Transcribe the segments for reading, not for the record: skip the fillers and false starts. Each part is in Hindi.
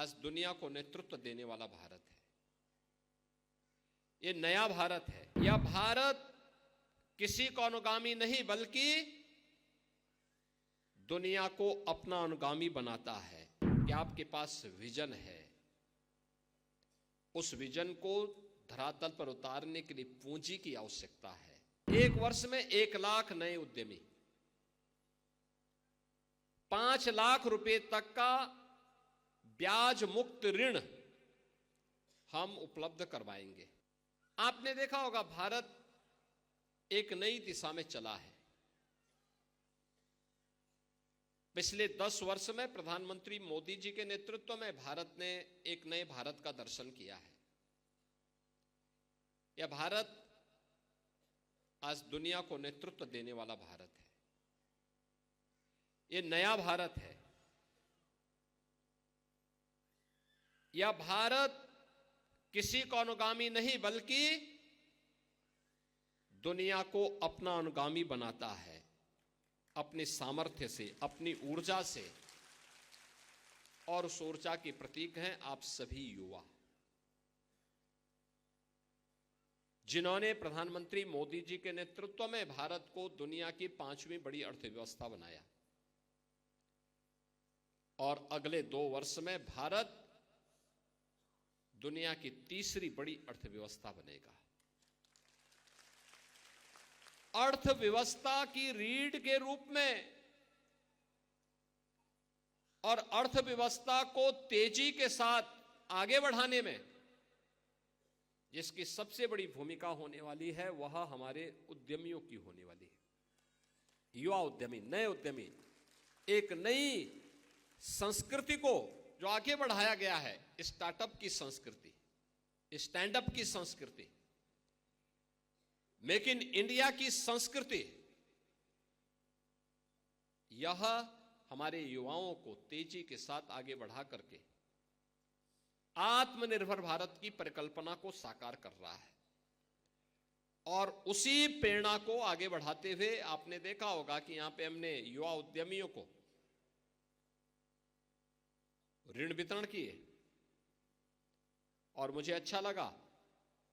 आज दुनिया को नेतृत्व देने वाला भारत है। ये नया भारत है। यह भारत किसी का अनुगामी नहीं बल्कि दुनिया को अपना अनुगामी बनाता है। कि आपके पास विजन है, उस विजन को धरातल पर उतारने के लिए पूंजी की आवश्यकता है। एक वर्ष में 1 लाख नए उद्यमी, 5 लाख रुपए तक का ब्याज मुक्त ऋण हम उपलब्ध करवाएंगे। आपने देखा होगा भारत एक नई दिशा में चला है। पिछले 10 वर्ष में प्रधानमंत्री मोदी जी के नेतृत्व में भारत ने एक नए भारत का दर्शन किया है। यह भारत आज दुनिया को नेतृत्व देने वाला भारत है। यह नया भारत है। यह भारत किसी का अनुगामी नहीं बल्कि दुनिया को अपना अनुगामी बनाता है। अपने सामर्थ्य से, अपनी ऊर्जा से, और उस ऊर्जा के प्रतीक हैं आप सभी युवा, जिन्होंने प्रधानमंत्री मोदी जी के नेतृत्व में भारत को दुनिया की 5वीं बड़ी अर्थव्यवस्था बनाया। और अगले 2 वर्ष में भारत दुनिया की 3री बड़ी अर्थव्यवस्था बनेगा। अर्थव्यवस्था की रीढ़ के रूप में और अर्थव्यवस्था को तेजी के साथ आगे बढ़ाने में जिसकी सबसे बड़ी भूमिका होने वाली है वह हमारे उद्यमियों की होने वाली है। युवा उद्यमी, नए उद्यमी, एक नई संस्कृति को जो आगे बढ़ाया गया है, स्टार्टअप की संस्कृति, स्टैंड अप की संस्कृति, मेक इन इंडिया की संस्कृति, यह हमारे युवाओं को तेजी के साथ आगे बढ़ा करके आत्मनिर्भर भारत की परिकल्पना को साकार कर रहा है। और उसी प्रेरणा को आगे बढ़ाते हुए आपने देखा होगा कि यहां पे हमने युवा उद्यमियों को ऋण वितरण किए। और मुझे अच्छा लगा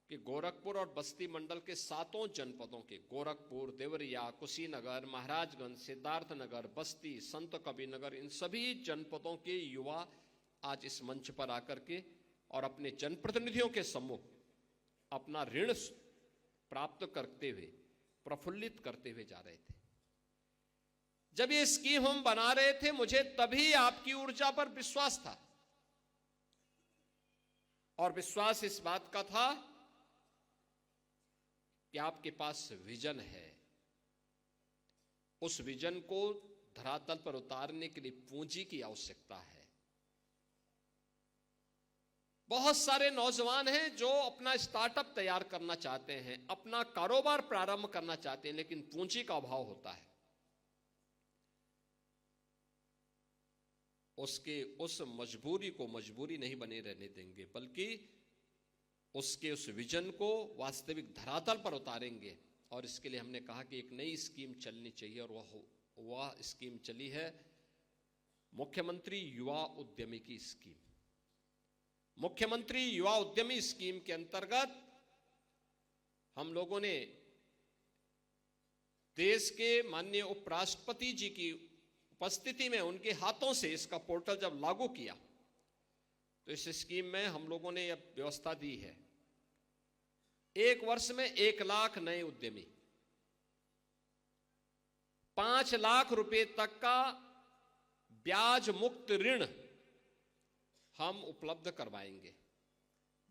कि गोरखपुर और बस्ती मंडल के 7 जनपदों के गोरखपुर, देवरिया, कुशीनगर, महाराजगंज, सिद्धार्थनगर, बस्ती, संत कबीरनगर, इन सभी जनपदों के युवा आज इस मंच पर आकर के और अपने जनप्रतिनिधियों के सम्मुख अपना ऋण प्राप्त करते हुए, प्रफुल्लित करते हुए जा रहे थे। जब ये स्कीम हम बना रहे थे, मुझे तभी आपकी ऊर्जा पर विश्वास था। और विश्वास इस बात का था कि आपके पास विजन है। उस विजन को धरातल पर उतारने के लिए पूंजी की आवश्यकता है। बहुत सारे नौजवान हैं जो अपना स्टार्टअप तैयार करना चाहते हैं, अपना कारोबार प्रारंभ करना चाहते हैं, लेकिन पूंजी का अभाव होता है। उसके उस मजबूरी को मजबूरी नहीं बने रहने देंगे, बल्कि उसके उस विजन को वास्तविक धरातल पर उतारेंगे। और इसके लिए हमने कहा कि एक नई स्कीम चलनी चाहिए, और वह स्कीम चली है मुख्यमंत्री युवा उद्यमी की स्कीम। मुख्यमंत्री युवा उद्यमी स्कीम के अंतर्गत हम लोगों ने देश के माननीय उपराष्ट्रपति जी की उपस्थिति में उनके हाथों से इसका पोर्टल जब लागू किया, तो इस स्कीम में हम लोगों ने यह व्यवस्था दी है। 1 वर्ष में 1 लाख नए उद्यमी, 5 लाख रुपए तक का ब्याज मुक्त ऋण हम उपलब्ध करवाएंगे।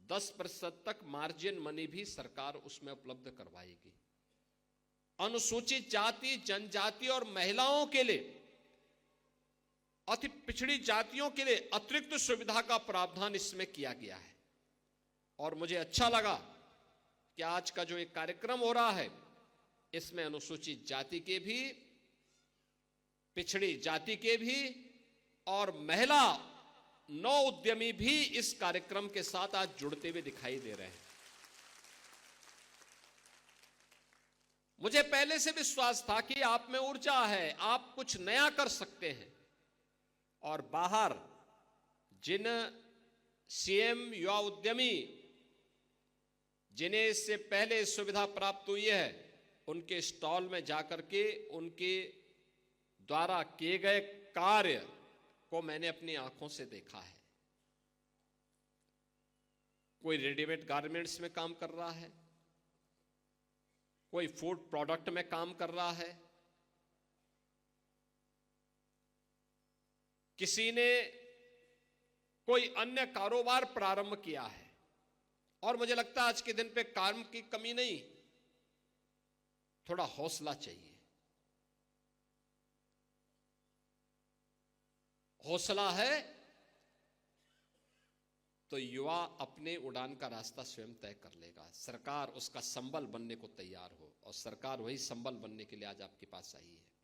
10% तक मार्जिन मनी भी सरकार उसमें उपलब्ध करवाएगी। अनुसूचित जाति, जनजाति और महिलाओं के लिए, अति पिछड़ी जातियों के लिए अतिरिक्त सुविधा का प्रावधान इसमें किया गया है। और मुझे अच्छा लगा कि आज का जो एक कार्यक्रम हो रहा है, इसमें अनुसूचित जाति के भी, पिछड़ी जाति के भी और महिला नौ उद्यमी भी इस कार्यक्रम के साथ आज जुड़ते हुए दिखाई दे रहे हैं। मुझे पहले से विश्वास था कि आप में ऊर्जा है, आप कुछ नया कर सकते हैं। और बाहर जिन सीएम युवा उद्यमी जिन्हें इससे पहले सुविधा प्राप्त हुई है, उनके स्टॉल में जाकर के उनके द्वारा किए गए कार्य को मैंने अपनी आंखों से देखा है। कोई रेडीमेड गारमेंट्स में काम कर रहा है, कोई फूड प्रोडक्ट में काम कर रहा है, किसी ने कोई अन्य कारोबार प्रारंभ किया है। और मुझे लगता है आज के दिन पे काम की कमी नहीं, थोड़ा हौसला चाहिए। हौसला है तो युवा अपने उड़ान का रास्ता स्वयं तय कर लेगा। सरकार उसका संबल बनने को तैयार हो, और सरकार वही संबल बनने के लिए आज आपके पास आई है।